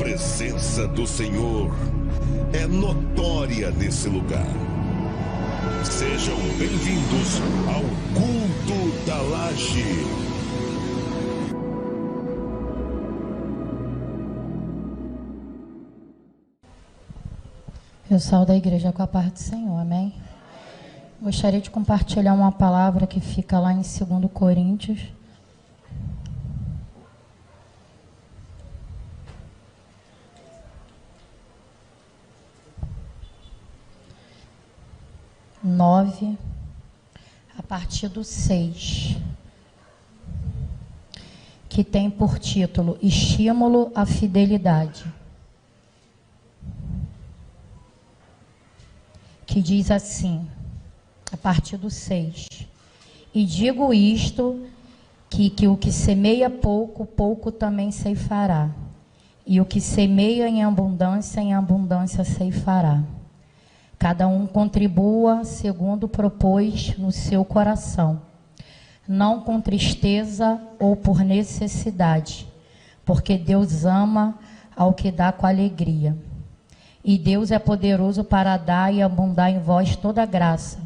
presença do Senhor é notória nesse lugar. Sejam bem-vindos ao Culto da Laje. Pessoal da igreja, com a paz do Senhor, amém? Gostaria de compartilhar uma palavra que fica lá em 2 Coríntios. A partir do 6, que tem por título Estímulo à Fidelidade, que diz assim, a partir do 6, e digo isto, que o que semeia pouco, pouco também ceifará, e o que semeia em abundância ceifará. Cada um contribua segundo propôs no seu coração, não com tristeza ou por necessidade, porque Deus ama ao que dá com alegria. E Deus é poderoso para dar e abundar em vós toda graça,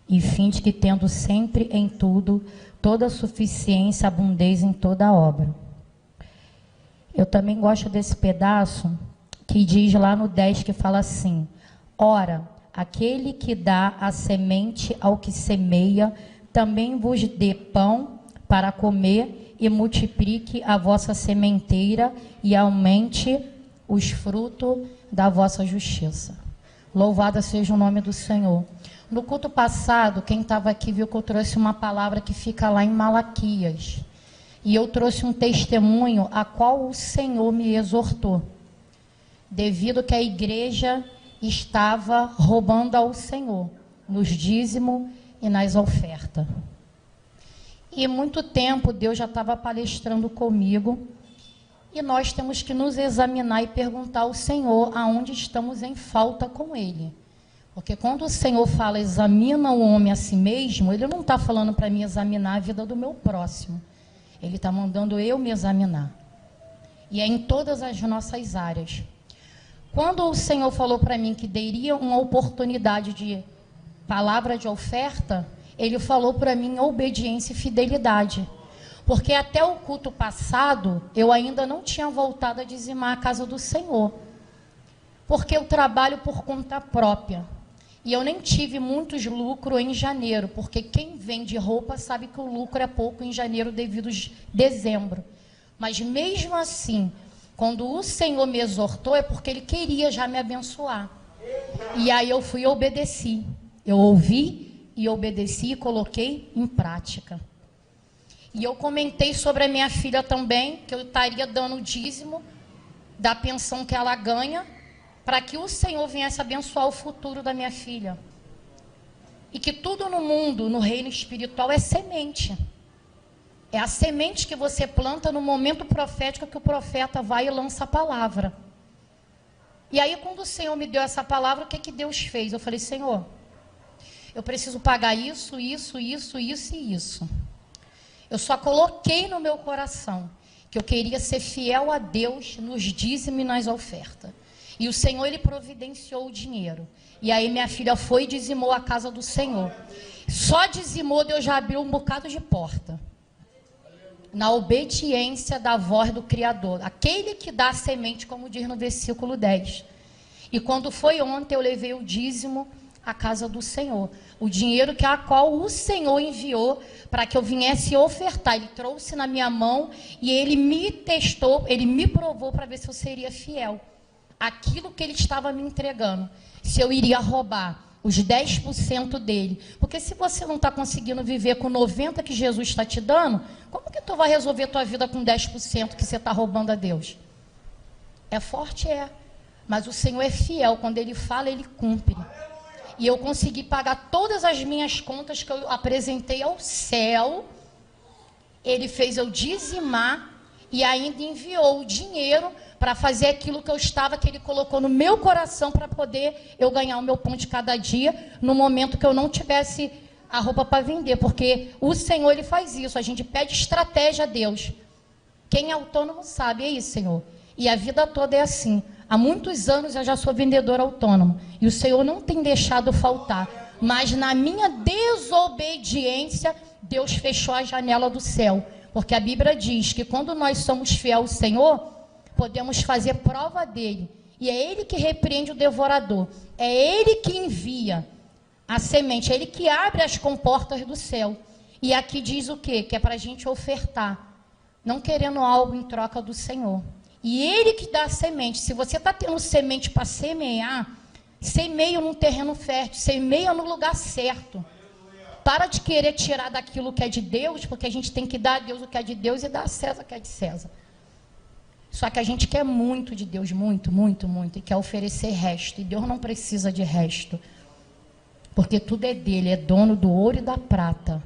e finde que tendo sempre em tudo, toda suficiência, abundez em toda obra. Eu também gosto desse pedaço que diz lá no 10, que fala assim, ora, aquele que dá a semente ao que semeia, também vos dê pão para comer e multiplique a vossa sementeira e aumente os frutos da vossa justiça. Louvado seja o nome do Senhor. No culto passado, quem estava aqui viu que eu trouxe uma palavra que fica lá em Malaquias. E eu trouxe um testemunho a qual o Senhor me exortou. Devido que a igreja estava roubando ao Senhor, nos dízimos e nas ofertas. E muito tempo Deus já estava palestrando comigo, e nós temos que nos examinar e perguntar ao Senhor aonde estamos em falta com Ele. Porque quando o Senhor fala, examina o homem a si mesmo, Ele não está falando para mim examinar a vida do meu próximo. Ele está mandando eu me examinar. E é em todas as nossas áreas. Quando o Senhor falou para mim que daria uma oportunidade de palavra de oferta, Ele falou para mim obediência e fidelidade. Porque até o culto passado, eu ainda não tinha voltado a dizimar a casa do Senhor. Porque eu trabalho por conta própria. E eu nem tive muitos lucros em janeiro, porque quem vende roupa sabe que o lucro é pouco em janeiro devido a dezembro. Mas mesmo assim, quando o Senhor me exortou, é porque Ele queria já me abençoar. E aí eu fui e obedeci. Eu ouvi e obedeci e coloquei em prática. E eu comentei sobre a minha filha também, que eu estaria dando o dízimo da pensão que ela ganha, para que o Senhor viesse abençoar o futuro da minha filha. E que tudo no mundo, no reino espiritual, é semente. É a semente que você planta no momento profético que o profeta vai e lança a palavra. E aí, quando o Senhor me deu essa palavra, o que Deus fez? Eu falei, Senhor, eu preciso pagar isso e isso. Eu só coloquei no meu coração que eu queria ser fiel a Deus nos dízimos e nas ofertas. E o Senhor, Ele providenciou o dinheiro. E aí minha filha foi e dizimou a casa do Senhor. Só dizimou, Deus já abriu um bocado de porta. Na obediência da voz do Criador. Aquele que dá a semente, como diz no versículo 10. E quando foi ontem, eu levei o dízimo à casa do Senhor. O dinheiro que a qual o Senhor enviou para que eu viesse ofertar. Ele trouxe na minha mão e Ele me testou, Ele me provou para ver se eu seria fiel. Aquilo que Ele estava me entregando. Se eu iria roubar os 10% dele. Porque se você não está conseguindo viver com 90% que Jesus está te dando, como que tu vai resolver tua vida com 10% que você está roubando a Deus? É forte, é. Mas o Senhor é fiel. Quando Ele fala, Ele cumpre. E eu consegui pagar todas as minhas contas que eu apresentei ao céu. Ele fez eu dizimar e ainda enviou o dinheiro para fazer aquilo que Ele colocou no meu coração para poder eu ganhar o meu pão de cada dia, no momento que eu não tivesse a roupa para vender, porque o Senhor, Ele faz isso, a gente pede estratégia a Deus. Quem é autônomo sabe, é isso, Senhor. E a vida toda é assim. Há muitos anos eu já sou vendedora autônoma. E o Senhor não tem deixado faltar. Mas na minha desobediência, Deus fechou a janela do céu. Porque a Bíblia diz que quando nós somos fiéis ao Senhor, podemos fazer prova dele. E é ele que repreende o devorador. É ele que envia a semente. É ele que abre as comportas do céu. E aqui diz o quê? Que é para a gente ofertar. Não querendo algo em troca do Senhor. E ele que dá a semente. Se você está tendo semente para semear, semeia num terreno fértil, semeia no lugar certo. Para de querer tirar daquilo que é de Deus, porque a gente tem que dar a Deus o que é de Deus e dar a César o que é de César. Só que a gente quer muito de Deus, muito, muito, muito, e quer oferecer resto. E Deus não precisa de resto, porque tudo é dele, é dono do ouro e da prata.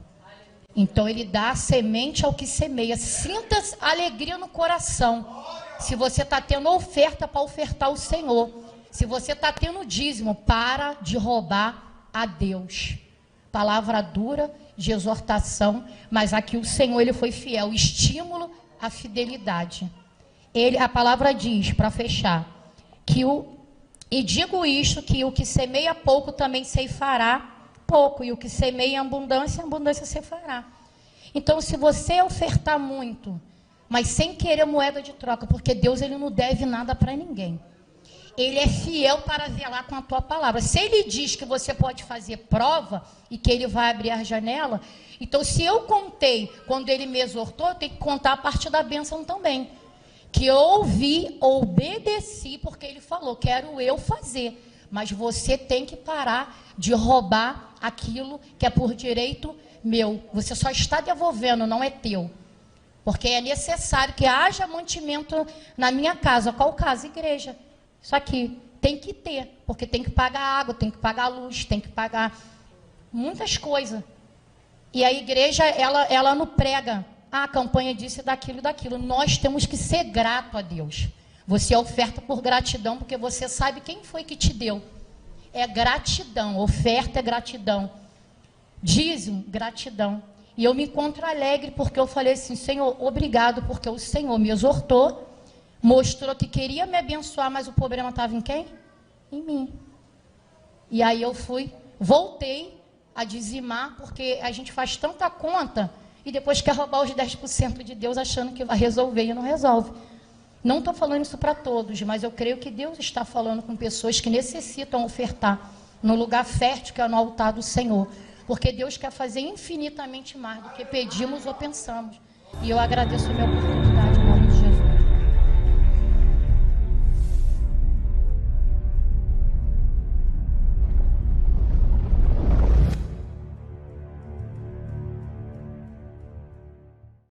Então ele dá a semente ao que semeia. Sinta alegria no coração. Se você está tendo oferta para ofertar ao Senhor. Se você está tendo dízimo, para de roubar a Deus. Palavra dura de exortação, mas aqui o Senhor ele foi fiel. Estímulo à fidelidade. A palavra diz, para fechar, e digo isto, que o que semeia pouco também ceifará pouco, e o que semeia em abundância, abundância ceifará. Então, se você ofertar muito, mas sem querer moeda de troca, porque Deus ele não deve nada para ninguém. Ele é fiel para zelar com a tua palavra. Se ele diz que você pode fazer prova e que ele vai abrir a janela, então se eu contei quando ele me exortou, eu tenho que contar a parte da bênção também. Que eu ouvi, obedeci, porque ele falou, quero eu fazer. Mas você tem que parar de roubar aquilo que é por direito meu. Você só está devolvendo, não é teu. Porque é necessário que haja mantimento na minha casa. Qual casa? Igreja. Isso aqui tem que ter, porque tem que pagar água, tem que pagar luz, tem que pagar muitas coisas. E a igreja, ela não prega a campanha disso, daquilo e daquilo. Nós temos que ser grato a Deus. Você oferta por gratidão, porque você sabe quem foi que te deu. É gratidão, oferta é gratidão. Dízimo, gratidão. E eu me encontro alegre, porque eu falei assim, Senhor, obrigado, porque o Senhor me exortou, mostrou que queria me abençoar, mas o problema estava em quem? Em mim. E aí eu voltei a dizimar, porque a gente faz tanta conta, e depois quer roubar os 10% de Deus, achando que vai resolver e não resolve. Não estou falando isso para todos, mas eu creio que Deus está falando com pessoas que necessitam ofertar no lugar fértil, que é no altar do Senhor. Porque Deus quer fazer infinitamente mais do que pedimos ou pensamos. E eu agradeço a minha oportunidade.